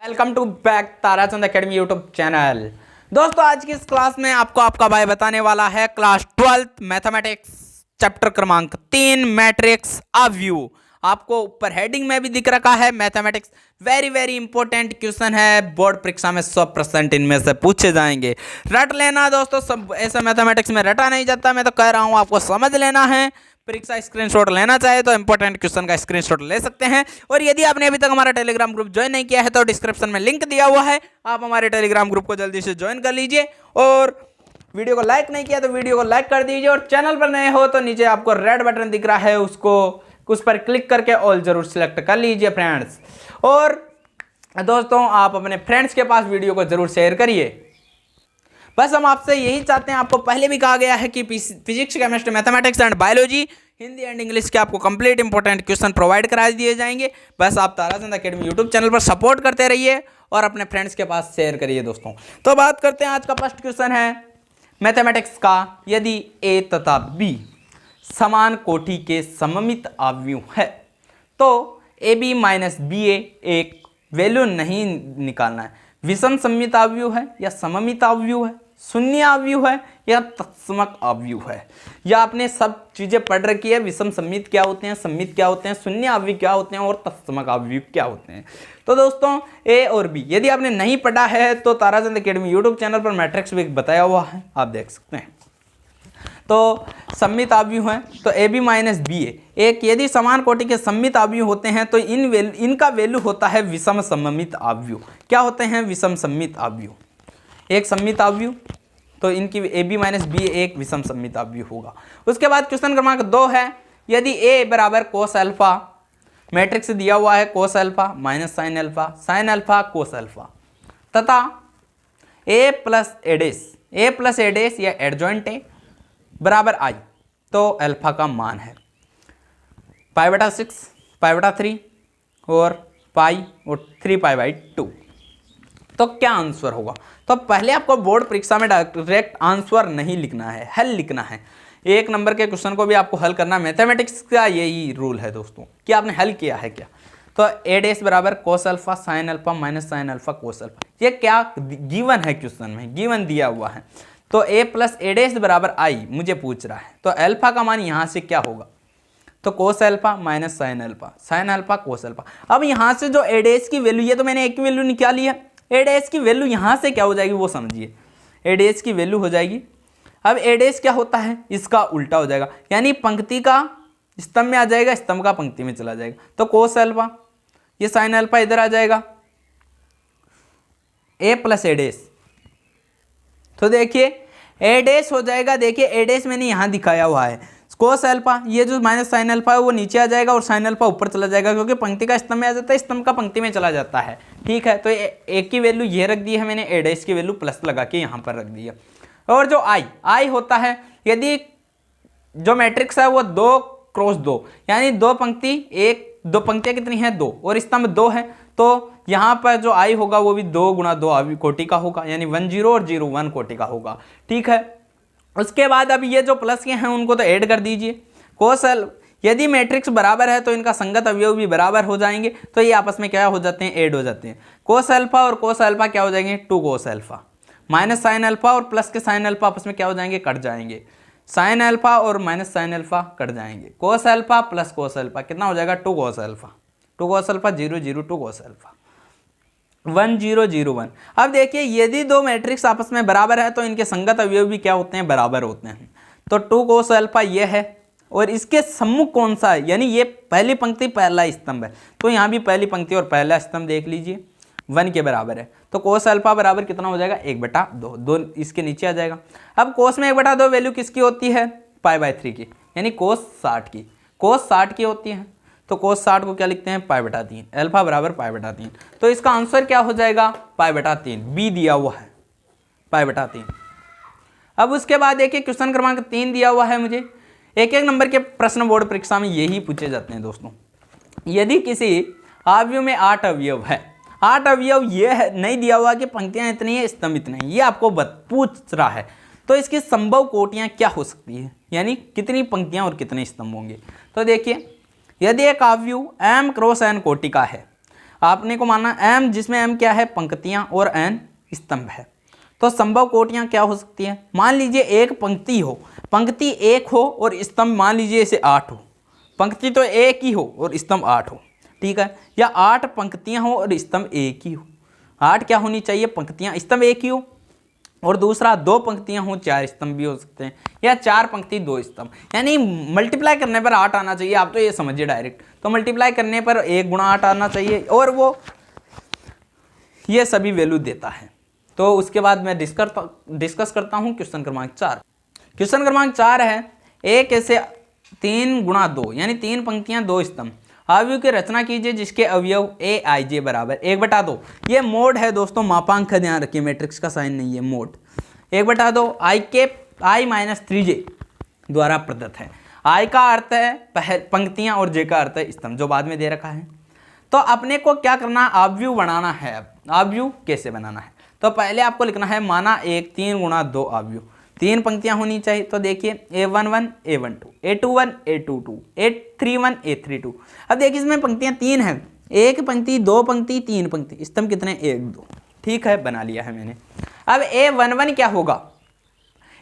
Welcome to back Tarachand academy YouTube channel. दोस्तों आज की इस क्लास में आपको आपका भाई बताने वाला है क्लास 12th मैथमेटिक्स चैप्टर क्रमांक 3 मैट्रिक्स अ व्यू। आपको ऊपर हेडिंग में भी दिख रखा है मैथमेटिक्स। वेरी इंपॉर्टेंट क्वेश्चन है, बोर्ड परीक्षा में 100% इनमें से पूछे जाएंगे। रट लेना दोस्तों, सब ऐसा मैथमेटिक्स में रटा नहीं जाता, मैं तो कह रहा हूं आपको समझ लेना है। परीक्षा स्क्रीनशॉट लेना चाहे तो इंपॉर्टेंट क्वेश्चन का स्क्रीनशॉट ले सकते हैं। और यदि आपने अभी तक हमारा टेलीग्राम ग्रुप ज्वाइन नहीं किया है तो डिस्क्रिप्शन में लिंक दिया हुआ है, आप हमारे टेलीग्राम ग्रुप को जल्दी से ज्वाइन कर लीजिए। और वीडियो को लाइक नहीं किया तो वीडियो को लाइक कर दीजिए। और चैनल पर नए हो तो नीचे आपको रेड बटन दिख रहा है, उस पर क्लिक करके ऑल जरूर सिलेक्ट कर लीजिए फ्रेंड्स। और दोस्तों आप अपने फ्रेंड्स के पास वीडियो को जरूर शेयर करिए। बस हम आपसे यही चाहते हैं, आपको पहले भी कहा गया है कि physics, chemistry, mathematics and biology, Hindi and English के आपको कंप्लीट इंपॉर्टेंट क्वेश्चन प्रोवाइड करा दिए जाएंगे। बस आप ताराचंद एकेडमी यूट्यूब चैनल पर सपोर्ट करते रहिए और अपने फ्रेंड्स के पास शेयर करिए दोस्तों। तो बात करते हैं, आज का फर्स्ट क्वेश्चन है मैथमेटिक्स का। यदि ए तथा बी समान कोटि के सममित अवयव है तो ए बी माइनस बी ए एक वैल्यू नहीं निकालना है। विषम सममित अवयव है या सममित अवयव है, शून्य अवयव है या तत्समक अवयव है। या आपने सब चीजें पढ़ रखी है, विषम सममित क्या होते हैं, सममित क्या होते हैं, शून्य अवयव क्या होते हैं और तत्समक अवयव क्या होते हैं। तो दोस्तों ए और बी यदि आपने नहीं पढ़ा है तो ताराचंद एकेडमी यूट्यूब चैनल पर मैट्रिक्स भी बताया हुआ है, आप देख सकते हैं। तो सममित अवयव है तो ए बी माइनस बी ए एक यदि समान कोटि के सममित अवयव होते हैं तो इनका वैल्यू होता है विषम सममित अवयव। क्या होते हैं विषम सममित अवयव? एक सममित अवयव तो इनकी ए बी माइनस बी एक विषम सममित अवयव होगा। उसके बाद क्वेश्चन क्रमांक 2 है, यदि ए बराबर कोस अल्फा, मैट्रिक्स दिया हुआ है cos alpha minus sine alpha cos alpha, तथा ए प्लस ए डैश या एडजॉइंट ए बराबर आई, तो अल्फा का मान है π/6, π/3 और पाई और 3π/2। तो क्या आंसर होगा? तो पहले आपको बोर्ड परीक्षा में डायरेक्ट आंसर नहीं लिखना है, हल लिखना है। एक नंबर के क्वेश्चन को भी आपको हल करना, मैथमेटिक्स का यही रूल है दोस्तों कि आपने हल किया है क्या। तो ए डैश बराबर cos alpha sine alpha minus sine alpha cos alpha, ये क्या गिवन है, क्वेश्चन में गिवन दिया हुआ है। तो ए प्लस ए डैश बराबर आई मुझे पूछ रहा है, तो अल्फा का मान यहाँ से क्या होगा? तो cos alpha minus sine alpha cos alpha. अब यहाँ से जो ए डैश की वैल्यू, ये तो मैंने एक की वैल्यू निकाली है, ए डैश की वैल्यू यहाँ से क्या हो जाएगी वो समझिए। ए डैश की वैल्यू हो जाएगी, अब ए डैश क्या होता है, इसका उल्टा हो जाएगा, यानी पंक्ति का स्तंभ में आ जाएगा, स्तंभ का पंक्ति में चला जाएगा। तो कोस अल्फा, ये साइन अल्फा इधर आ जाएगा, ए प्लस ए डैश, तो देखिए ए डैश हो जाएगा। देखिए ए डैश मैंने यहाँ दिखाया हुआ है, कोस अल्फा, ये जो माइनस साइन अल्फा है वो नीचे आ जाएगा और साइन अल्फा ऊपर चला जाएगा, क्योंकि पंक्ति का स्तंभ में आ जाता है, स्तंभ का पंक्ति में चला जाता है। ठीक है, तो एक की वैल्यू ये रख दी है मैंने, ए डैश की वैल्यू प्लस लगा के यहाँ पर रख दी है। और जो आई होता है, यदि जो मैट्रिक्स है वो 2 क्रॉस 2, यानी दो पंक्तियाँ कितनी है 2 और स्तंभ 2 है, तो यहाँ पर जो आई होगा वो भी 2 × 2 कोटि का होगा, यानी 1 0 और 0 1 कोटि का होगा। ठीक है, उसके बाद अब ये जो प्लस के हैं उनको तो ऐड कर दीजिए। कोस यदि मैट्रिक्स बराबर है तो इनका संगत अवयव भी बराबर हो जाएंगे, तो ये आपस में क्या हो जाते हैं, ऐड हो जाते हैं। कोस अल्फा और कोस अल्फा क्या हो जाएंगे, 2 cos alpha, minus sine alpha और प्लस के साइन अल्फा आपस में क्या हो जाएंगे, कट जाएंगे। साइन अल्फा और माइनस साइन अल्फा कट जाएंगे। Cos alpha plus cos alpha कितना हो जाएगा, 2 cos alpha, 2 cos alpha 0 0 2 cos alpha 1 0 0 1। अब देखिए यदि दो मैट्रिक्स आपस में बराबर है तो इनके संगत अवयव भी क्या होते हैं, बराबर होते हैं। तो 2 कोस अल्फा ये है और इसके सम्मुख कौन सा है, यानी ये पहली पंक्ति पहला स्तंभ है, तो यहाँ भी पहली पंक्ति और पहला स्तंभ देख लीजिए 1 के बराबर है। तो कोस अल्फा बराबर कितना हो जाएगा, 1/2, 2 इसके नीचे आ जाएगा। अब कोस में 1/2 वैल्यू किसकी होती है, π/3 की, यानी कोस 60 की, कोस 60 की होती है। तो कोस 60 को क्या लिखते हैं, π/3, अल्फा बराबर π/3। तो इसका आंसर क्या हो जाएगा, π/3, बी दिया हुआ है π/3। अब उसके बाद देखिए क्वेश्चन क्रमांक 3 दिया हुआ है मुझे। एक नंबर के प्रश्न बोर्ड परीक्षा में यही पूछे जाते हैं दोस्तों। यदि किसी अवयव में 8 अवयव है, 8 अवयव ये है, नहीं दिया हुआ कि पंक्तियां इतनी है स्तंभ इतने हैं, ये आपको पूछ रहा है, तो इसकी संभव कोटियां क्या हो सकती है, यानी कितनी पंक्तियां और कितने स्तंभ होंगे। तो देखिए यदि एक अवयव m × n कोटि का है, आपने को मानना m, जिसमें m क्या है, पंक्तियां और n स्तंभ है। तो संभव कोटियां क्या हो सकती हैं, मान लीजिए एक पंक्ति हो, पंक्ति 1 हो और स्तंभ मान लीजिए इसे 8 हो, पंक्ति तो एक ही हो और स्तंभ 8 हो, ठीक है, या 8 पंक्तियां हो और स्तंभ एक ही हो। 8 क्या होनी चाहिए, पंक्तियां, स्तंभ एक ही हो, और दूसरा 2 पंक्तियां हो 4 स्तंभ भी हो सकते हैं, या 4 पंक्ति 2 स्तंभ, यानी मल्टीप्लाई करने पर 8 आना चाहिए। आप तो ये समझिए डायरेक्ट, तो मल्टीप्लाई करने पर 1 गुणा 8 आना चाहिए, और वो ये सभी वैल्यू देता है। तो उसके बाद मैं डिस्कस करता हूँ क्वेश्चन क्रमांक 4। क्वेश्चन क्रमांक 4 है, एक ऐसे 3 गुणा 2 यानी 3 पंक्तियां 2 स्तंभ अवयव की रचना कीजिए जिसके अवयव ए आई जे बराबर 1/2। ये मोड है दोस्तों, मापांक का ध्यान रखिए, मैट्रिक्स का साइन नहीं है, मोड 1/2 आई के i-3j द्वारा प्रदत्त है। आई का अर्थ है पंक्तियां और जे का अर्थ है स्तंभ, जो बाद में दे रखा है। तो अपने को क्या करना, अवयव बनाना है। अवयव कैसे बनाना है, तो पहले आपको लिखना है माना एक 3 गुणा 2 अवयव, 3 पंक्तियां होनी चाहिए। तो देखिए a11 a12 a21 a22 a31 a32। अब देखिए इसमें पंक्तियां 3 हैं, एक पंक्ति 2 पंक्ति 3 पंक्ति, स्तंभ कितने 1 2, ठीक है, बना लिया है मैंने। अब a11 क्या होगा,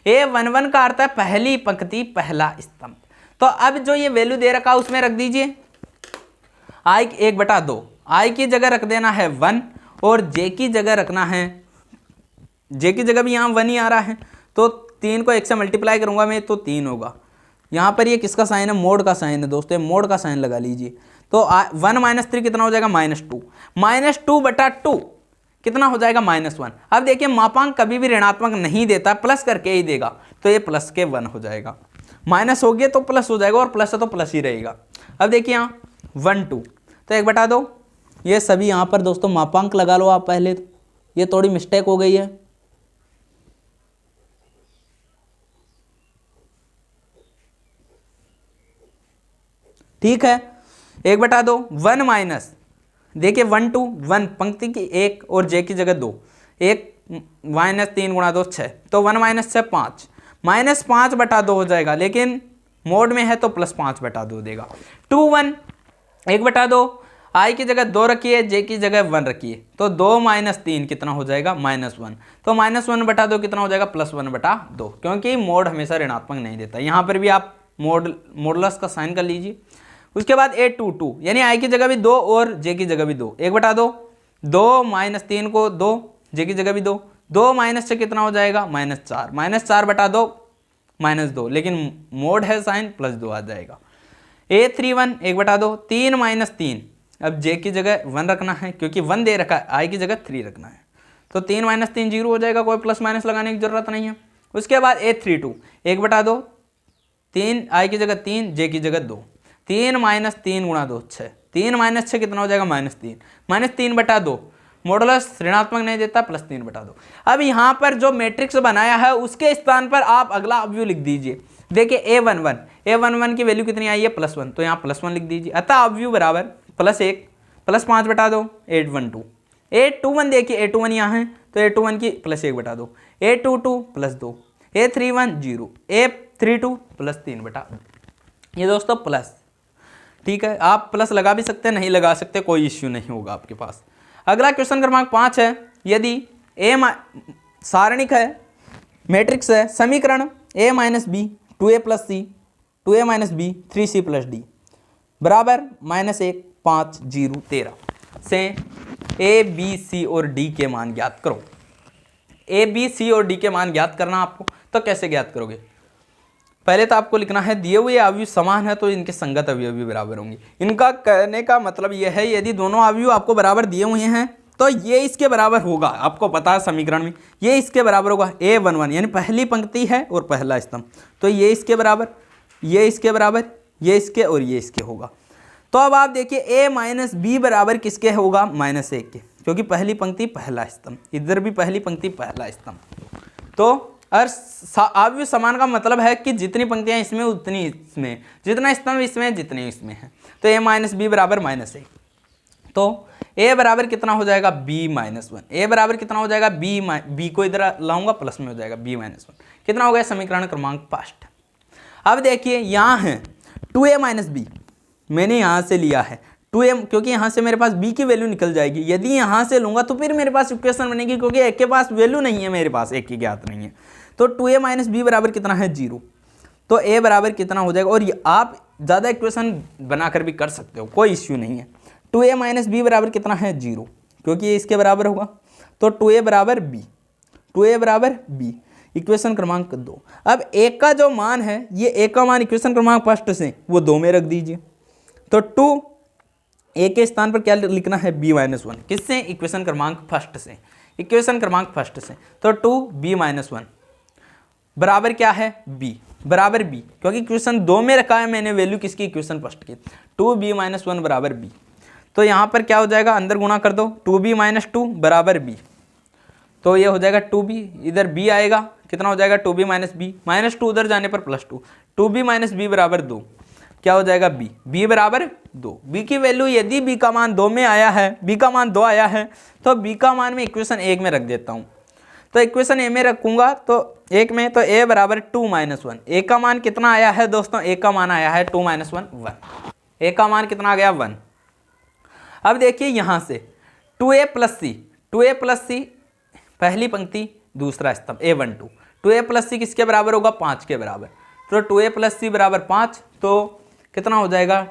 a11 का अर्थ है पहली पंक्ति पहला स्तंभ। तो अब जो ये वैल्यू दे रखा उसमें रख दीजिए i 1/2, i की जगह रख देना है 1 और j की जगह रखना है, j की जगह भी यहाँ 1 ही आ रहा है, तो 3 को 1 से मल्टीप्लाई करूंगा मैं तो 3 होगा। यहाँ पर ये किसका साइन है, मोड का साइन है दोस्तों, मोड का साइन लगा लीजिए। तो 1 - 3 कितना हो जाएगा, -2, -2/2 कितना हो जाएगा, -1। अब देखिए मापांक कभी भी ऋणात्मक नहीं देता, प्लस करके ही देगा, तो ये प्लस के 1 हो जाएगा, माइनस हो गया तो प्लस हो जाएगा, और प्लस है तो प्लस ही रहेगा। अब देखिए यहाँ 1 2, तो 1/2, ये सभी यहाँ पर दोस्तों मापांक लगा लो आप पहले, तो ये थोड़ी मिस्टेक हो गई है। ठीक है, 1/2 1 माइनस, देखिए 1 2 1 पंक्ति की 1 और जे की जगह 2, 1 -3 गुणा 2 6, तो 1 - 6 5, -5/2 हो जाएगा, लेकिन मोड में है तो +5/2 देगा। 2 1 1/2, आई की जगह 2 रखिए, जे की जगह 1 रखिए, तो 2 - 3 कितना हो जाएगा, -1, तो -1/2 कितना हो जाएगा, +1/2, क्योंकि मोड हमेशा ऋणात्मक नहीं देता। यहाँ पर भी आप मोडुलस का साइन कर लीजिए। उसके बाद a22 यानी आई की जगह भी 2 और जे की जगह भी 2, 1/2, 2 - 3 को 2, जे की जगह भी 2, 2 - से कितना हो जाएगा, -4, -4/2 -2, लेकिन मोड है साइन +2 आ जाएगा। a31 1/2, 3 - 3, अब जे की जगह 1 रखना है क्योंकि 1 दे रखा है, आई की जगह 3 रखना है, तो 3 - 3 0 हो जाएगा, कोई प्लस माइनस लगाने की जरूरत नहीं है। उसके बाद a32 1/2, 3 आई की जगह 3, जे की जगह 2, 3 - 3 गुणा 2 6, 3 - 6 कितना हो जाएगा, -3, -3/2, मॉडुलस ऋणात्मक नहीं देता, +3/2। अब यहाँ पर जो मैट्रिक्स बनाया है उसके स्थान पर आप अगला अवयव लिख दीजिए। देखिए a11 की वैल्यू कितनी आई है, +1, तो यहाँ +1 लिख दीजिए, अतः अवयव बराबर +1 +5/2 812, a21 देखिए a21 यहाँ है, तो a21 की +1/2, a22 +2, a31 0, a32 +3/2। ये दोस्तों प्लस, ठीक है, आप प्लस लगा भी सकते हैं, नहीं लगा सकते, कोई इश्यू नहीं होगा आपके पास। अगला क्वेश्चन क्रमांक 5 है, यदि सारणिक है, मैट्रिक्स है, समीकरण a - b 2a + c 2a - b 3c + d बराबर -1 5 0 13 से a b c और d के मान ज्ञात करो। a b c और d के मान ज्ञात करना आपको, तो कैसे ज्ञात करोगे, पहले तो आपको लिखना है दिए हुए अवयव समान है तो इनके संगत अवयव भी बराबर होंगे। इनका कहने का मतलब यह है यदि दोनों अवयव आपको बराबर दिए हुए हैं तो ये इसके बराबर होगा, आपको पता है समीकरण में ये इसके बराबर होगा। a11 यानी पहली पंक्ति है और पहला स्तंभ, तो ये इसके बराबर, ये इसके बराबर, ये इसके और ये इसके होगा। तो अब आप देखिए a - b बराबर किसके होगा, -1 के, क्योंकि पहली पंक्ति पहला स्तंभ, इधर भी पहली पंक्ति पहला स्तंभ। तो अवयव समान का मतलब है कि जितनी पंक्तियां इसमें उतनी इसमें, जितना स्तंभ इसमें जितने इसमें है, तो a - b बराबर -1। तो a बराबर कितना हो जाएगा, b - 1, a बराबर कितना हो जाएगा, b को इधर लाऊंगा प्लस में हो जाएगा b - 1, कितना हो गया, समीकरण क्रमांक 5। अब देखिए यहाँ है 2a - b, मैंने यहाँ से लिया है 2a, क्योंकि यहाँ से मेरे पास b की वैल्यू निकल जाएगी। यदि यहाँ से लूँगा तो फिर मेरे पास इक्वेशन बनेगी, क्योंकि एक के पास वैल्यू नहीं है, मेरे पास एक की ज्ञात नहीं है। तो 2a माइनस बी बराबर कितना है 0। तो a बराबर कितना हो जाएगा, और आप ज़्यादा इक्वेशन बनाकर भी कर सकते हो, कोई इश्यू नहीं है। 2a माइनस बी बराबर कितना है 0, क्योंकि ये इसके बराबर होगा। तो 2a बराबर b, 2a बराबर b, इक्वेशन क्रमांक 2। अब a का जो मान है, ये a का मान इक्वेशन क्रमांक फर्स्ट से वो 2 में रख दीजिए। तो 2 a के स्थान पर क्या लिखना है b माइनस 1, किससे, इक्वेशन क्रमांक फर्स्ट से, इक्वेशन क्रमांक फर्स्ट से। तो 2b माइनस 1 बराबर क्या है b, बराबर b, क्योंकि इक्वेशन 2 में रखा है मैंने वैल्यू किसकी, इक्वेशन फर्स्ट की। 2b माइनस 1 बराबर b। तो यहाँ पर क्या हो जाएगा, अंदर गुणा कर दो, 2b माइनस 2 बराबर b। तो ये हो जाएगा 2b, इधर b आएगा, कितना हो जाएगा 2b माइनस b, माइनस 2 उधर जाने पर प्लस 2, 2b माइनस b बराबर 2, क्या हो जाएगा b, b बराबर 2। b की वैल्यू यदि b का मान 2 में आया है, b का मान 2 आया है, तो b का मान मैं इक्वेशन 1 में रख देता हूँ। तो इक्वेशन a में रखूंगा तो 1 में, तो a बराबर 2 माइनस 1। a का मान कितना आया है दोस्तों, a का मान आया है 2 माइनस 1 1, a का मान कितना आ गया 1। अब देखिए यहाँ से 2a प्लस सी, 2a प्लस सी पहली पंक्ति दूसरा स्तंभ a12, 2a प्लस सी किसके बराबर होगा, 5 के बराबर। तो 2a प्लस सी बराबर 5, तो कितना हो जाएगा,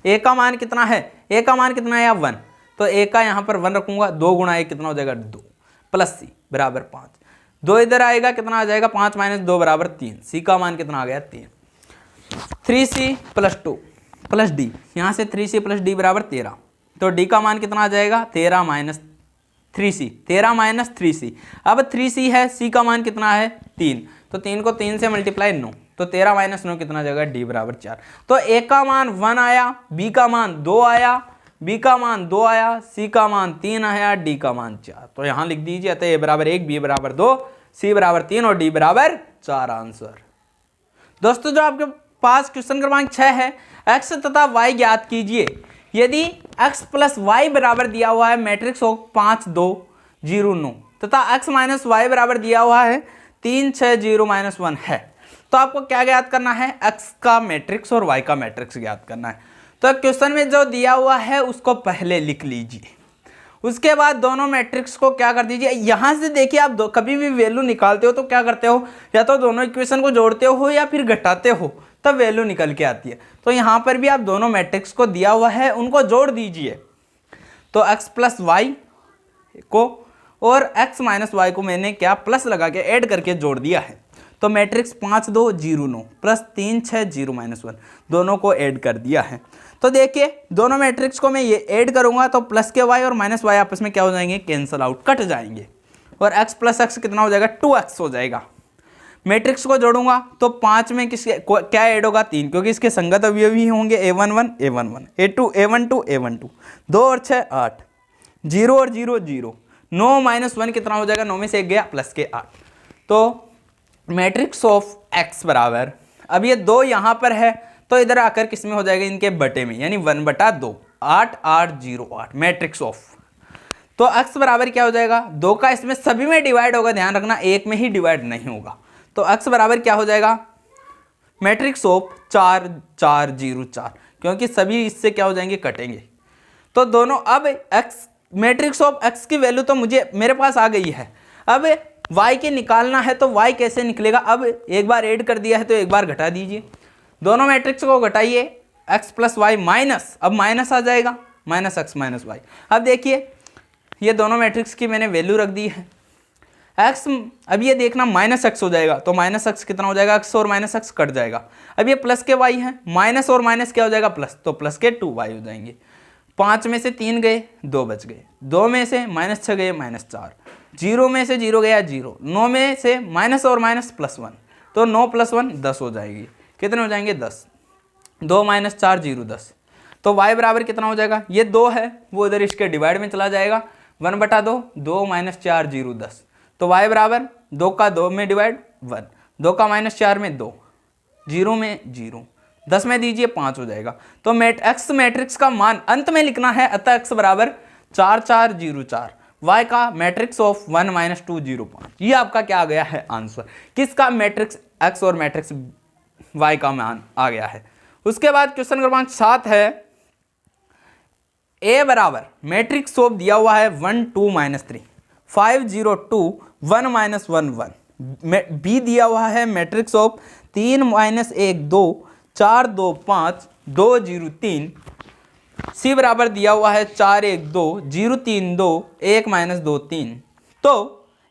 a का मान कितना है, a का मान कितना है 1, तो a का यहाँ पर 1 रखूंगा, 2 गुणा 1 कितना हो जाएगा 2, प्लस सी बराबर 5, 2 इधर आएगा, कितना आ जाएगा 5 माइनस 2 बराबर 3, c का मान कितना आ गया 3। 3c प्लस 2 प्लस d, यहाँ से 3c प्लस d बराबर 13, तो d का मान कितना आ जाएगा 13 माइनस 3c, 13 माइनस 3c। अब 3c है, c का मान कितना है 3, तो 3 को 3 से मल्टीप्लाई 9, तो 13 माइनस 9 कितना आ जाएगा d बराबर 4। तो a का मान 1 आया, b का मान 2 आया, b का मान 2 आया, c का मान 3 आया, d का मान 4। तो यहाँ लिख दीजिए, अतः a बराबर 1, b बराबर 2, c बराबर 3 और d बराबर 4 आंसर। दोस्तों जो आपके पास क्वेश्चन क्रमांक 6 है, x तथा y ज्ञात कीजिए। यदि x प्लस वाई बराबर दिया हुआ है मैट्रिक्स ऑफ 5 2 0 9 तथा x माइनस वाई बराबर दिया हुआ है 3 6 0 माइनस 1 है, तो आपको क्या ज्ञात करना है, x का मैट्रिक्स और y का मैट्रिक्स ज्ञात करना है। तो क्वेश्चन में जो दिया हुआ है उसको पहले लिख लीजिए, उसके बाद दोनों मैट्रिक्स को क्या कर दीजिए। यहाँ से देखिए आप कभी भी वैल्यू निकालते हो तो क्या करते हो, या तो दोनों इक्वेशन को जोड़ते हो या फिर घटाते हो, तब वैल्यू निकल के आती है। तो यहाँ पर भी आप दोनों मैट्रिक्स को दिया हुआ है उनको जोड़ दीजिए। तो x प्लस वाई को और x माइनस वाई को मैंने क्या प्लस लगा के ऐड करके जोड़ दिया है। तो मैट्रिक्स 5 2 0 9 प्लस 3 6 0 माइनस 1 दोनों को ऐड कर दिया है। तो देखिए दोनों मैट्रिक्स को मैं ये ऐड करूंगा तो प्लस के y और माइनस वाई आपस में क्या हो जाएंगे, कैंसल आउट, कट जाएंगे, और x प्लस एक्स कितना हो जाएगा 2x हो जाएगा। मैट्रिक्स को जोड़ूंगा तो 5 में किसके क्या ऐड होगा 3, क्योंकि इसके संगत अवयवी होंगे a11 a11 a2 a12 a12, 2 और 6 8, 0 और 0 0, 9 माइनस 1 कितना हो जाएगा, 9 में से 1 गया प्लस के 8। तो मैट्रिक्स ऑफ x बराबर, अब ये 2 यहाँ पर है तो इधर आकर किस में हो जाएगा, इनके बटे में, यानी 1/2 8 8 0 8 मैट्रिक्स ऑफ। तो x बराबर क्या हो जाएगा, 2 का इसमें सभी में डिवाइड होगा, ध्यान रखना एक में ही डिवाइड नहीं होगा। तो x बराबर क्या हो जाएगा, मैट्रिक्स ऑफ 4 4 0 4, क्योंकि सभी इससे क्या हो जाएंगे, कटेंगे। तो दोनों अब x मैट्रिक्स ऑफ x की वैल्यू तो मेरे पास आ गई है। अब y के निकालना है तो y कैसे निकलेगा, अब एक बार ऐड कर दिया है तो एक बार घटा दीजिए। दोनों मैट्रिक्स को घटाइए, x प्लस वाई माइनस, अब माइनस आ जाएगा माइनस एक्स माइनस वाई। अब देखिए ये दोनों मैट्रिक्स की मैंने वैल्यू रख दी है। x अब ये देखना माइनस एक्स हो जाएगा, तो माइनस एक्स कितना हो जाएगा, x और माइनस एक्स कट जाएगा। अब ये प्लस के y है, माइनस और माइनस क्या हो जाएगा प्लस, तो प्लस के 2y हो जाएंगे। 5 में से 3 गए 2 बच गए, 2 में से माइनस 6 गए माइनस 4, 0 में से 0 गया 0, 9 में से माइनस और माइनस प्लस 1, तो 9 प्लस 1 10 हो जाएगी। कितने हो जाएंगे 10, 2 माइनस 4 0 10। तो y बराबर कितना हो जाएगा, ये 2 है वो इधर इसके डिवाइड में चला जाएगा, 1/2 2 माइनस 4 0 10। तो y बराबर 2 का 2 में डिवाइड 1, 2 का माइनस 4 में 2, 0 में 0, 10 में दीजिए 5 हो जाएगा। तो x मैट्रिक्स का मान अंत में लिखना है, अतः x बराबर 4 4 0 4, y का मैट्रिक्स ऑफ 1 माइनस 2 0 5। ये आपका क्या आ गया है आंसर, किसका, मैट्रिक्स x और मैट्रिक्स y का मान आ गया है। उसके बाद क्वेश्चन क्रमांक 7 है, ए बराबर मैट्रिक्स ऑफ दिया हुआ है 1 2 -3 5 0 2 1 -1 1। बी दिया हुआ है मैट्रिक्स ऑफ 3 -1 2 4 2 5 2 0 3। सी बराबर दिया हुआ है 4 1 2 0 3 2 1 -2 3। तो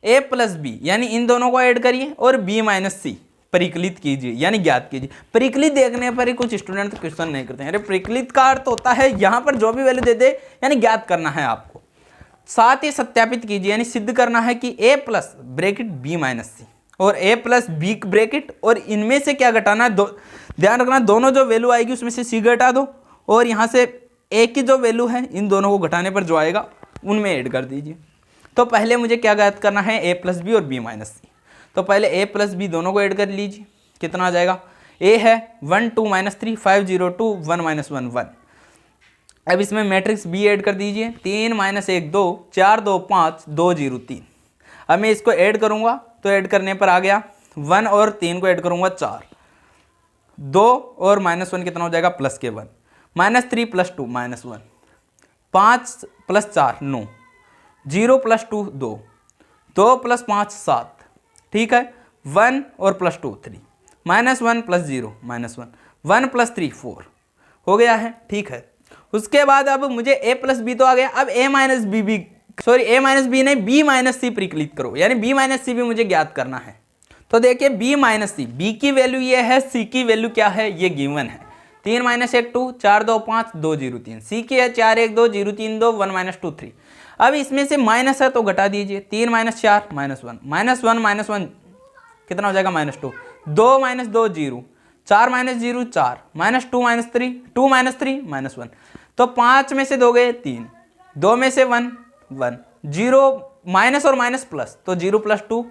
ए प्लस बी यानी इन दोनों को ऐड करिए और बी माइनस सी परिकलित कीजिए यानी ज्ञात कीजिए। परिकलित देखने पर ही कुछ स्टूडेंट तो क्वेश्चन नहीं करते हैं। अरे परिकलित का अर्थ होता है यहाँ पर जो भी वैल्यू दे दे यानी ज्ञात करना है आपको, साथ ही सत्यापित कीजिए यानी सिद्ध करना है कि ए plus bracket B minus C और ए प्लस बी ब्रैकेट और इनमें से क्या घटाना है। ध्यान रखना दोनों जो वैल्यू आएगी उसमें से सी घटा दो और यहाँ से ए की जो वैल्यू है इन दोनों को घटाने पर जो आएगा उनमें ऐड कर दीजिए। तो पहले मुझे क्या ज्ञात करना है, ए प्लस बी और बी माइनस सी। तो पहले ए प्लस बी दोनों को ऐड कर लीजिए, कितना आ जाएगा। ए है 1 2 -3 5 0 2 1 -1 1। अब इसमें मैट्रिक्स बी ऐड कर दीजिए 3 -1 2 4 2 5 2 0 3। अब मैं इसको ऐड करूंगा तो ऐड करने पर आ गया 1 और 3 को ऐड करूंगा 4, 2 और -1 कितना हो जाएगा प्लस के 1, -3 + 2 -1, 5 + 4 9, 0 + 2 2, 2 + 5 7। ठीक है, 1 और +2 3, -1 + 0 -1, 1 + 3 4 हो गया है। ठीक है, उसके बाद अब मुझे a प्लस बी तो आ गया। अब a माइनस बी भी a माइनस बी नहीं b माइनस सी परिकलित करो यानी b माइनस सी भी मुझे ज्ञात करना है। तो देखिए b माइनस सी, b की वैल्यू ये है, c की वैल्यू क्या है ये गिवन है 3 -1 2 4 2 5 2 0 3। c की है 4 1 2 0 3 2 1 -2 3। अब इसमें से माइनस है तो घटा दीजिए 3 - 4 -1 -1 -1 कितना हो जाएगा -2, 2 - 2 0, 4 - 0 4, -2 - 3 2 - 3 -1। तो 5 में से 2 गए 3, 2 में से 1 1, 0 माइनस और माइनस प्लस तो 0 + 2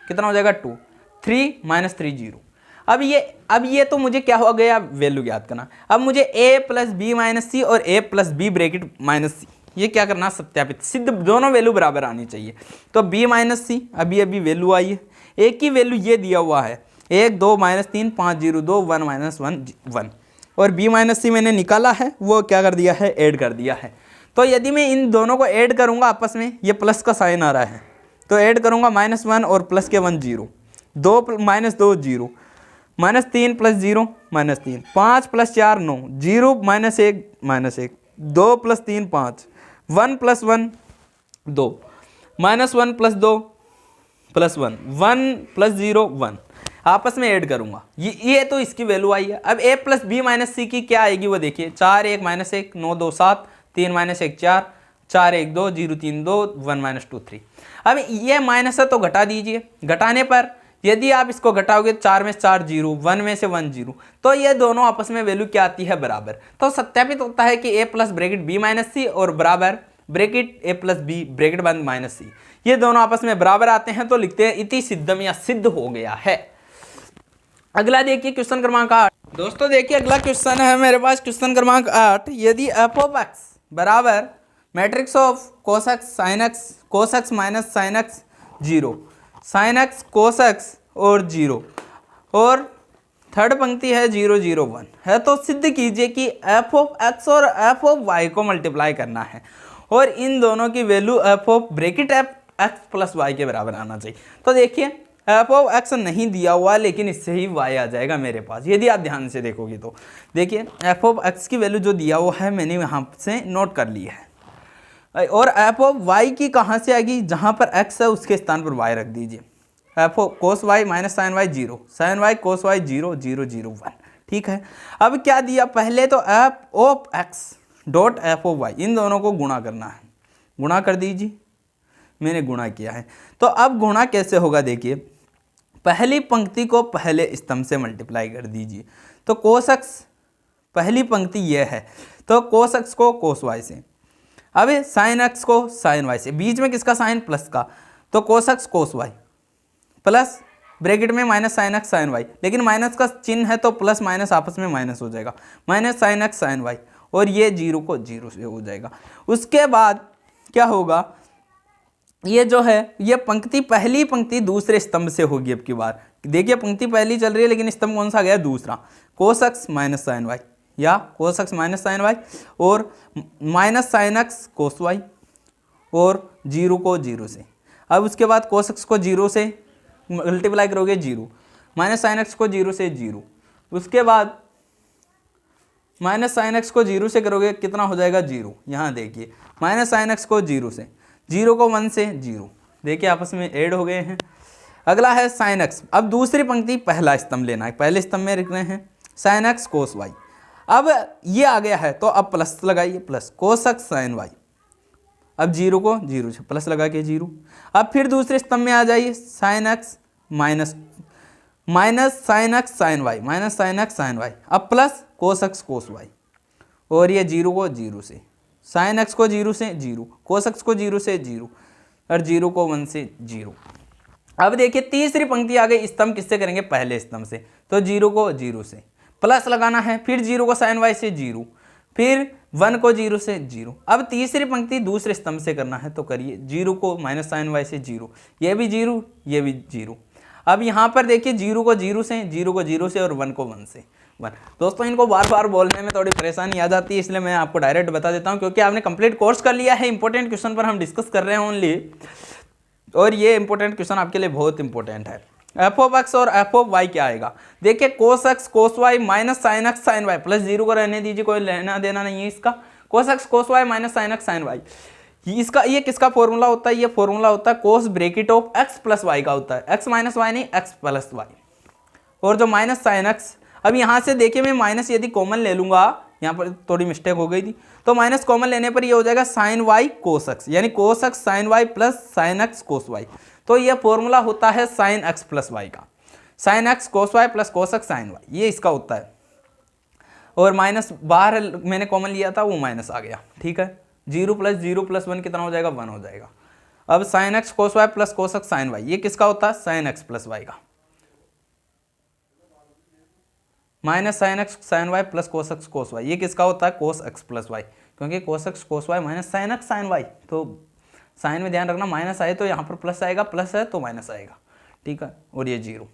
कितना हो जाएगा 2, 3 - 3 0। अब ये तो मुझे क्या हो गया वैल्यू ज्ञात करना। अब मुझे a plus B minus C और a plus B bracket minus C ये क्या करना सत्यापित, सिद्ध दोनों वैल्यू बराबर आनी चाहिए। तो b माइनस सी अभी वैल्यू आई है, a की वैल्यू ये दिया हुआ है 1 2 -3 5 0 2 1 -1 1 और b माइनस सी मैंने निकाला है वो क्या कर दिया है ऐड कर दिया है। तो यदि मैं इन दोनों को ऐड करूंगा आपस में ये प्लस का साइन आ रहा है तो ऐड करूंगा -1 और प्लस के 1 0, 2 -2 0, -3 + 0 -3, 5 + 4 9, 0 -1 -1, 2 + 3 5, 1 + 1 2, -1 + 2 + 1, 1 + 0 1 आपस में ऐड करूंगा। ये तो इसकी वैल्यू आई है। अब a प्लस बी माइनस सी की क्या आएगी वो देखिए 4 1 -1 9 2 7 3 -1 4 4 1 2 0 3 2 1 -2 3। अब ये माइनस है तो घटा दीजिए, घटाने पर यदि आप इसको घटाओगे 4 में 4 0, 1 में से 1 0 तो ये दोनों आपस में वैल्यू क्या आती है बराबर। तो सत्यापित होता है कि a plus bracket B minus C और बराबर bracket a plus B bracket बंद माइनस सी ये दोनों आपस में बराबर आते हैं। तो लिखते हैं इति सिद्धम या सिद्ध हो गया है। अगला देखिए क्वेश्चन क्रमांक 8। दोस्तों देखिए अगला क्वेश्चन है मेरे पास क्वेश्चन क्रमांक 8। यदि f ऑफ x बराबर matrix of cos x sin x cos x minus sin x 0 sin x cos x और 0 और थर्ड पंक्ति है 0 0 1 है तो सिद्ध कीजिए कि f ऑफ x और f ऑफ y को मल्टीप्लाई करना है और इन दोनों की value f of bracket f x plus y के बराबर आना चाहिए। तो देखिए f ऑफ x नहीं दिया हुआ लेकिन इससे ही y आ जाएगा मेरे पास यदि आप ध्यान से देखोगे तो। देखिए f ऑफ x की वैल्यू जो दिया हुआ है मैंने यहाँ से नोट कर ली है और f ऑफ y की कहाँ से आएगी, जहाँ पर x है उसके स्थान पर y रख दीजिए। f of cos y minus sine y 0 sine y cos y 0 0 0 1। ठीक है, अब क्या दिया पहले तो f of x dot f of y इन दोनों को गुणा करना है, गुणा कर दीजिए, मैंने गुणा किया है। तो अब गुणा कैसे होगा देखिए, पहली पंक्ति को पहले स्तंभ से मल्टीप्लाई कर दीजिए। तो cos x पहली पंक्ति यह है तो cos x को cos y से, अब sin x को sin y से, बीच में किसका साइन प्लस का तो cos x cos y plus bracket में minus sine x sine Y, लेकिन माइनस का चिन्ह है तो प्लस माइनस आपस में माइनस हो जाएगा, minus sine x sine Y और ये 0 को 0 से हो जाएगा। उसके बाद क्या होगा, ये जो है ये पंक्ति पहली पंक्ति दूसरे स्तंभ से होगी। अब की बार देखिए पंक्ति पहली चल रही है लेकिन स्तंभ कौन सा गया दूसरा, cos x minus sine Y या cos X minus sine Y, और minus sine X cos Y, और जीरो को जीरो से। अब उसके बाद कोस एक्स को जीरो से मल्टीप्लाई करोगे जीरो, माइनस साइन एक्स को जीरो से जीरो, उसके बाद माइनस साइन एक्स को जीरो से करोगे कितना हो जाएगा जीरो। यहाँ देखिए माइनस साइन एक्स को जीरो से, जीरो को वन से जीरो, देखिए आपस में ऐड हो गए हैं। अगला है साइन एक्स। अब दूसरी पंक्ति पहला स्तंभ लेना है, पहले स्तंभ में लिख रहे हैं साइन एक्स कोस वाई। अब ये आ गया है तो अब प्लस लगाइए, plus cos x sine y. अब जीरो को जीरो से प्लस लगा के जीरो। अब फिर दूसरे स्तंभ में आ जाइए sine x minus sine x sine y, minus sine x sine y, अब plus cos x cos Y, और ये जीरो को जीरो से, साइन एक्स को जीरो से जीरो, कोस एक्स को जीरो से जीरो, और जीरो को वन से जीरो। अब देखिए तीसरी पंक्ति आ गई, स्तंभ किससे करेंगे, पहले स्तंभ से, तो जीरो को जीरो से प्लस लगाना है, फिर जीरो को साइन वाई से जीरो, फिर वन को जीरो से जीरो। अब तीसरी पंक्ति दूसरे स्तंभ से करना है तो करिए, जीरो को माइनस साइन वाई से जीरो, ये भी जीरो ये भी जीरो। अब यहाँ पर देखिए जीरो को जीरो से, जीरो को जीरो से, और वन को वन से वन। दोस्तों इनको बार बार बोलने में थोड़ी परेशानी आ जाती है, इसलिए मैं आपको डायरेक्ट बता देता हूँ, क्योंकि आपने कंप्लीट कोर्स कर लिया है, इंपॉर्टेंट क्वेश्चन पर हम डिस्कस कर रहे हैं ओनली, और ये इंपॉर्टेंट क्वेश्चन आपके लिए बहुत इंपॉर्टेंट है। एफ ऑफ एक्स और एफ ऑफ वाई क्या आएगा, देखिए cos x cos Y minus sine x sine Y, plus zero को रहने दीजिए, कोई लेना देना नहीं है इसका। Cos x cos Y minus sine x sine Y, इसका ये किसका फॉर्मूला होता है, ये फॉर्मूला होता है cos bracket of x plus Y का होता है, एक्स माइनस वाई नहीं एक्स प्लस वाई, और जो माइनस साइन एक्स। अब यहाँ से देखिए मैं माइनस यदि कॉमन ले लूंगा, यहाँ पर थोड़ी मिस्टेक हो गई थी, तो माइनस कॉमन लेने पर ये हो जाएगा साइन वाई कोस एक्स, यानी cos x sine Y plus sine X cos Y. तो ये फॉर्मूला होता है साइन एक्स प्लस वाई का, sine X cos Y plus cos x sine Y, ये इसका होता है। और माइनस बाहर मैंने कॉमन लिया था, वो माइनस आ गया, ठीक है। जीरो प्लस वन कितना हो जाएगा, वन हो जाएगा। अब sine X cos Y plus cos x sine Y, ये किसका होता है, साइन एक्स प्लस वाई का, minus sine x sine Y plus cos x cos Y, ये किसका होता है, कोस एक्स प्लस वाई, क्योंकि cos x cos Y minus sine x sine Y, तो साइन में ध्यान रखना माइनस आए तो यहाँ पर प्लस आएगा, प्लस है तो माइनस आएगा, ठीक है। और ये जीरो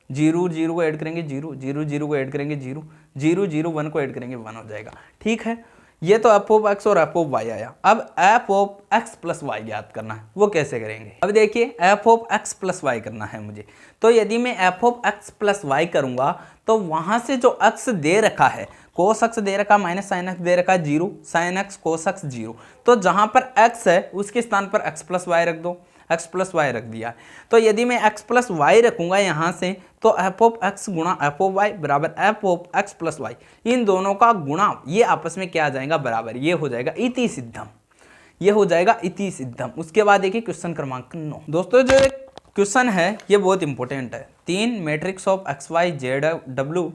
जीरो जीरो को ऐड करेंगे जीरो, जीरो जीरो को ऐड करेंगे जीरो, जीरो जीरो वन को ऐड करेंगे वन हो जाएगा, ठीक है। ये तो एफ ऑफ एक्स और एफ ऑफ वाई आया। अब f of x plus y ज्ञात करना है, वो कैसे करेंगे। अब देखिए f of x plus y करना है मुझे, तो यदि मैं f of x plus y करूंगा तो वहां से जो एक्स दे रखा है, कोस एक्स दे रखा, माइनस साइन एक्स दे रखा है zero, sign X cos x zero, तो जहां पर एक्स है उसके स्थान पर एक्स प्लस वाई रख दो, एक्स प्लस वाई रख दिया। तो यदि मैं एक्स प्लस वाई रखूंगा यहाँ से, तो एफ ऑफ एक्स गुणा एफ ऑफ वाई बराबर F of x plus Y, इन दोनों का गुणा ये आपस में क्या आ जाएगा, बराबर, ये हो जाएगा इति सिद्धम, ये हो जाएगा इति सिद्धम। उसके बाद देखिए क्वेश्चन क्रमांक 9। दोस्तों जो क्वेश्चन है ये बहुत इंपॉर्टेंट है। 3 matrix of x Y z डब्ल्यू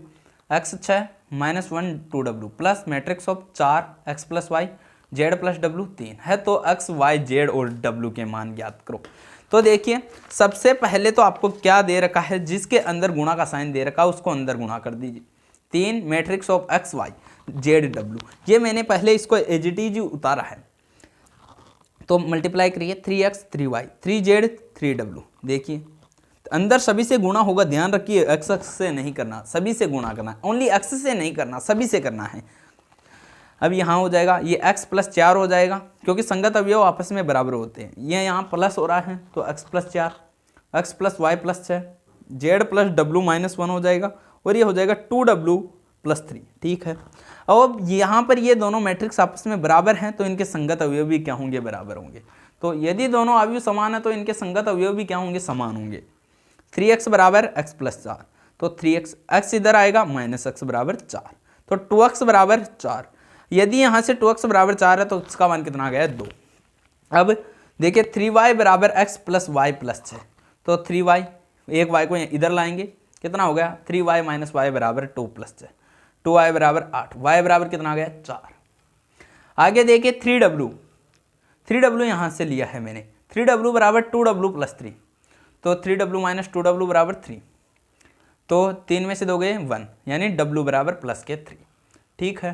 एक्स 6 माइनस 1 2 डब्ल्यू plus matrix of 4 x plus y z plus डब्ल्यू 3 है, तो एक्स वाई जेड और डब्ल्यू के मान ज्ञात करो। तो देखिए सबसे पहले तो आपको क्या दे रखा है, जिसके अंदर गुणा का साइन दे रखा है उसको अंदर गुणा कर दीजिए। 3 matrix of x Y z डब्ल्यू, ये मैंने पहले इसको एजीटीजी उतारा है, तो मल्टीप्लाई करिए 3x 3y 3z 3w। देखिए अंदर सभी से गुणा होगा, ध्यान रखिए एक्स से नहीं करना, सभी से गुणा करना, ओनली एक्स से नहीं करना, सभी से करना है। अब यहाँ हो जाएगा ये x प्लस 4 हो जाएगा, क्योंकि संगत अवयव आपस में बराबर होते हैं, ये यहाँ प्लस हो रहा है तो x plus 4, x plus y plus 6, z plus डब्ल्यू माइनस 1 हो जाएगा, और ये हो जाएगा 2w प्लस 3, ठीक है। अब यहाँ पर ये दोनों मैट्रिक्स आपस में बराबर हैं तो इनके संगत अवयव भी क्या होंगे, बराबर होंगे। तो यदि दोनों अवयव समान है तो इनके संगत अवयव भी क्या होंगे, समान होंगे। 3x बराबर x प्लस 4, तो 3x, x इधर आएगा माइनस x बराबर 4, तो 2x बराबर 4। यदि यहाँ से 2x बराबर 4 है तो इसका मान कितना आ गया, 2। अब देखिए 3y बराबर x प्लस वाई प्लस 6, तो 3y, एक y को इधर लाएंगे, कितना हो गया 3y माइनस वाई बराबर 2 प्लस 6, 2y बराबर 8, y बराबर कितना आ गया 4। आगे देखिए 3w यहाँ से लिया है मैंने, 3w बराबर 2w प्लस 3, तो 3w माइनस 2w बराबर 3, तो 3 में से 2 गए 1, यानी w बराबर प्लस के 3, ठीक है।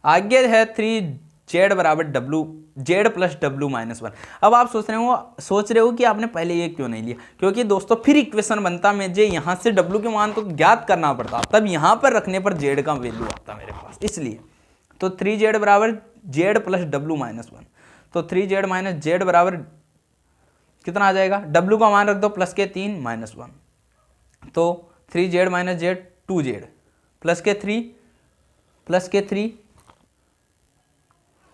आगे है जेड बराबर W, Z plus W minus 1। अब आप सोच रहे हो कि आपने पहले ये क्यों नहीं लिया, क्योंकि दोस्तों फिर इक्वेशन बनता, मुझे यहाँ से डब्लू के मान को ज्ञात करना पड़ता, तब यहाँ पर रखने पर जेड का वैल्यू आता मेरे पास, इसलिए। तो 3z बराबर जेड प्लस डब्लू माइनस 1, तो 3z माइनस जेड बराबर कितना आ जाएगा, डब्लू का मान रख दो प्लस के 3 माइनस 1, तो 3z minus Z 2z plus के 3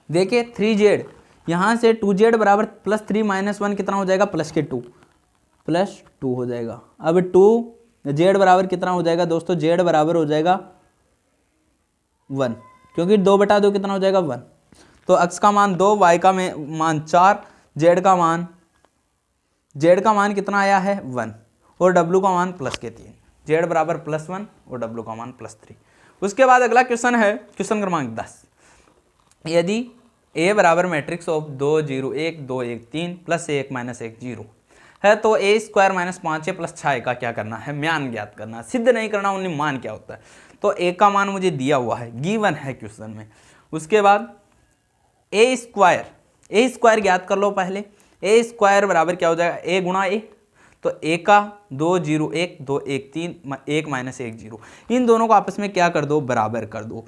देखिए 3z यहाँ से 2z बराबर प्लस 3 माइनस 1 कितना हो जाएगा, प्लस के 2 हो जाएगा। अब 2z बराबर कितना हो जाएगा दोस्तों, z बराबर हो जाएगा 1, क्योंकि 2/2 कितना हो जाएगा 1। तो x का मान 2, y का मान 4, z का मान कितना आया है 1, और w का मान प्लस के 3, z बराबर प्लस 1 और w का मान प्लस 3। उसके बाद अगला क्वेश्चन है क्वेश्चन क्रमांक 10। यदि a बराबर मैट्रिक्स ऑफ 2 0 1 2 1 3 प्लस 1 माइनस 1 0 है, तो a square minus 5a plus 6 का क्या करना है, मान ज्ञात करना है, सिद्ध नहीं करना, उन्हें मान क्या होता है। तो a का मान मुझे दिया हुआ है, गिवन है क्वेश्चन में। उसके बाद a स्क्वायर ज्ञात कर लो पहले। a स्क्वायर बराबर क्या हो जाएगा, a गुणा a, तो a का 2 0 1 2 1 3 1 माइनस 1 0, इन दोनों को आपस में क्या कर दो, बराबर कर दो,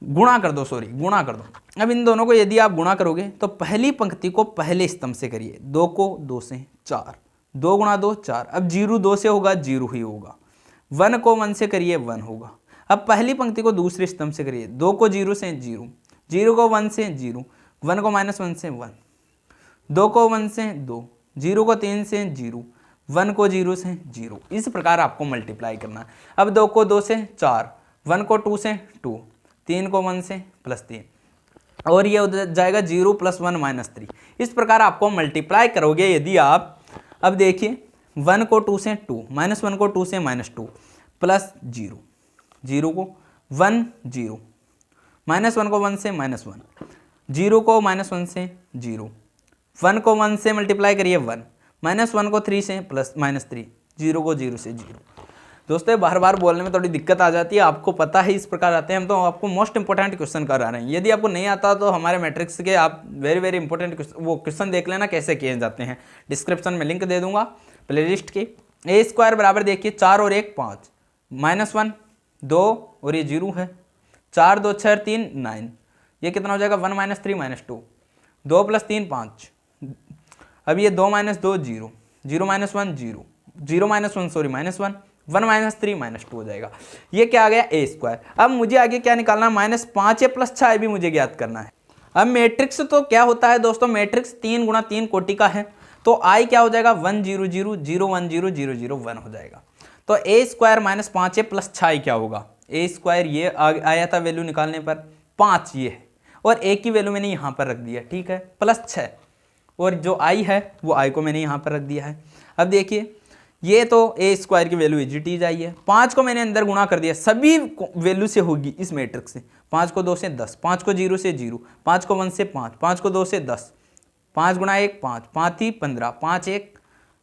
गुणा कर दो। अब इन दोनों को यदि आप गुणा करोगे तो पहली पंक्ति को पहले स्तंभ से करिए, 2 को 2 से 4, 2 गुणा 2 4, अब 0 2 से होगा 0 ही होगा, 1 को 1 से करिए 1 होगा। अब पहली पंक्ति को दूसरे स्तंभ से करिए, 2 को 0 से 0, 0 को 1 से 0, 1 को माइनस 1 से 1, 2 को 1 से 2, 0 को 3 से 0, 1 को 0 से 0। इस प्रकार आपको मल्टीप्लाई करना है। अब 2 को 2 से 4, 1 को 2 से 2, 3 को 1 से प्लस 3, और ये हो जाएगा 0 प्लस 1 माइनस 3। इस प्रकार आपको मल्टीप्लाई करोगे यदि आप, अब देखिए 1 को 2 से 2, माइनस 1 को 2 से माइनस 2, प्लस 0, 0 को 1 0, माइनस 1 को 1 से माइनस 1, 0 को माइनस 1 से 0, 1 को 1 से मल्टीप्लाई करिए 1, माइनस 1 को 3 से प्लस माइनस 3, 0 को 0 से 0। दोस्तों बार बार बोलने में थोड़ी दिक्कत आ जाती है, आपको पता है इस प्रकार आते हैं, हम तो आपको मोस्ट इंपॉर्टेंट क्वेश्चन करा रहे हैं। यदि आपको नहीं आता तो हमारे मैट्रिक्स के आप वेरी इंपॉर्टेंट वो क्वेश्चन देख लेना कैसे किए जाते हैं, डिस्क्रिप्शन में लिंक दे दूंगा प्लेलिस्ट की। a स्क्वायर बराबर देखिए 4 और 1 5, माइनस 1 2 और ये 0 है, 4 2 6 3 9, ये कितना हो जाएगा 1 माइनस 3 माइनस 2, 2 प्लस 3 5, अब ये 2 minus 2 0, 0 minus 1 0, 0 minus 1 sorry minus 1, 1 minus 3 minus 2 हो जाएगा। ये क्या आ गया a स्क्वायर। अब मुझे आगे क्या निकालना, माइनस 5a प्लस 6 भी मुझे ज्ञात करना है। अब मैट्रिक्स तो क्या होता है दोस्तों, मैट्रिक्स 3 गुणा 3 कोटि का है, तो i क्या हो जाएगा 1 0 0 0 1 0 0 0 1 हो जाएगा। तो a square minus 5a plus 6 क्या होगा, a स्क्वायर ये आया था वैल्यू निकालने पर 5 ये है, और a की वैल्यू मैंने यहाँ पर रख दिया, ठीक है, प्लस 6, और जो i है वो i को मैंने यहाँ पर रख दिया है। अब देखिए ये तो a स्क्वायर की वैल्यू एजीटीज आई है, 5 को मैंने अंदर गुणा कर दिया, सभी वैल्यू से होगी इस मैट्रिक्स से, 5 को 2 से 10, 5 को 0 से 0, 5 को 1 से 5, 5 को 2 से 10, 5 गुणा 1 5, 5 ही 15, 5 1,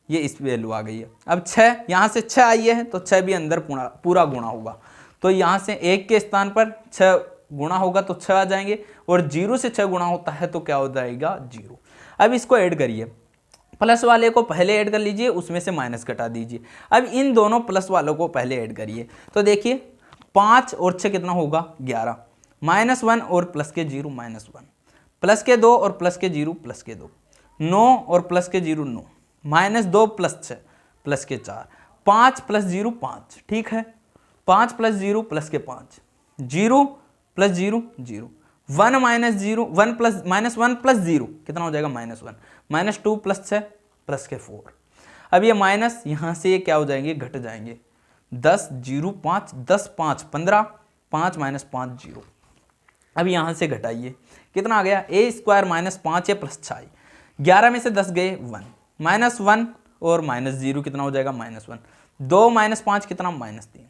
ये इस वैल्यू आ गई है। अब 6 यहाँ से 6 आई है, तो 6 भी अंदर पूरा गुणा होगा, तो यहाँ से 1 के स्थान पर 6 गुणा होगा तो 6 आ जाएंगे, और 0 से 6 गुणा होता है तो क्या हो जाएगा 0। अब इसको ऐड करिए, प्लस वाले को पहले ऐड कर लीजिए, उसमें से माइनस घटा दीजिए। अब इन दोनों प्लस वालों को पहले ऐड करिए, तो देखिए 5 और 6 कितना होगा 11, माइनस 1 और प्लस के 0 माइनस 1, प्लस के 2 और प्लस के 0 प्लस के 2, 9 और प्लस के 0 9, माइनस 2 प्लस 6 प्लस के 4, 5 प्लस 0 5, ठीक है, 5 प्लस 0 प्लस के 5, 0 plus 0 0, 1 minus 0 1 plus minus 1 plus 0 कितना हो जाएगा माइनस 1, माइनस 2 प्लस 6 प्लस के 4। अब ये माइनस यहाँ से ये क्या हो जाएंगे, घट जाएंगे, 10 0 5 10 5 15, 5 माइनस 5 0। अब यहाँ से घटाइए, कितना आ गया a square minus 5a plus 6, 11 में से 10 गए 1, माइनस 1 और माइनस 0 कितना हो जाएगा माइनस 1, 2 माइनस 5 कितना minus 3,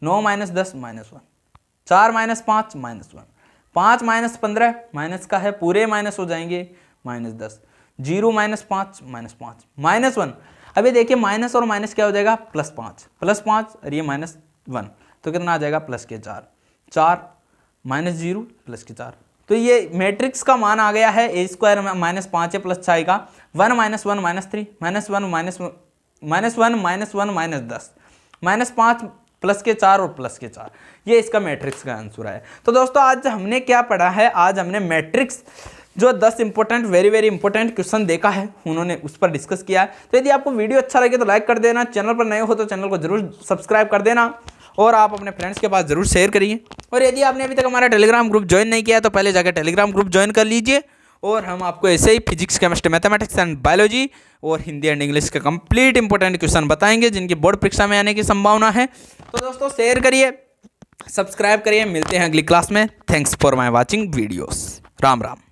9 minus 10 minus 1, 4 minus 5 minus 1, 5 minus 15 minus का है, पूरे माइनस हो जाएंगे माइनस 10, 0 माइनस 5 माइनस 5 माइनस 1। अभी देखिए माइनस और माइनस क्या हो जाएगा प्लस 5 और ये माइनस 1, तो कितना आ जाएगा प्लस के 4, 4 माइनस 0 प्लस के 4, तो ये मैट्रिक्स का मान आ गया है ए स्क्वायर माइनस 5 प्लस 6 का 1 minus 1 minus 3 minus 1 minus 1 minus 1 minus 10 minus 5 plus के 4 और प्लस के 4, ये इसका मैट्रिक्स का आंसर है। तो दोस्तों आज हमने क्या पढ़ा है, आज हमने मैट्रिक्स जो 10 इंपॉर्टेंट वेरी इंपॉर्टेंट क्वेश्चन देखा है उन्होंने उस पर डिस्कस किया है। तो यदि आपको वीडियो अच्छा लगे तो लाइक कर देना, चैनल पर नए हो तो चैनल को जरूर सब्सक्राइब कर देना और आप अपने फ्रेंड्स के पास जरूर शेयर करिए। और यदि आपने अभी तक हमारा टेलीग्राम ग्रुप ज्वाइन नहीं किया तो पहले जाकर टेलीग्राम ग्रुप ज्वाइन कर लीजिए। और हम आपको ऐसे ही physics, chemistry, mathematics and biology और हिंदी एंड इंग्लिश के कंप्लीट इंपॉर्टेंट क्वेश्चन बताएंगे जिनकी बोर्ड परीक्षा में आने की संभावना है। तो दोस्तों शेयर करिए, सब्सक्राइब करिए, मिलते हैं अगली क्लास में। Thanks for my watching videos. Ram Ram.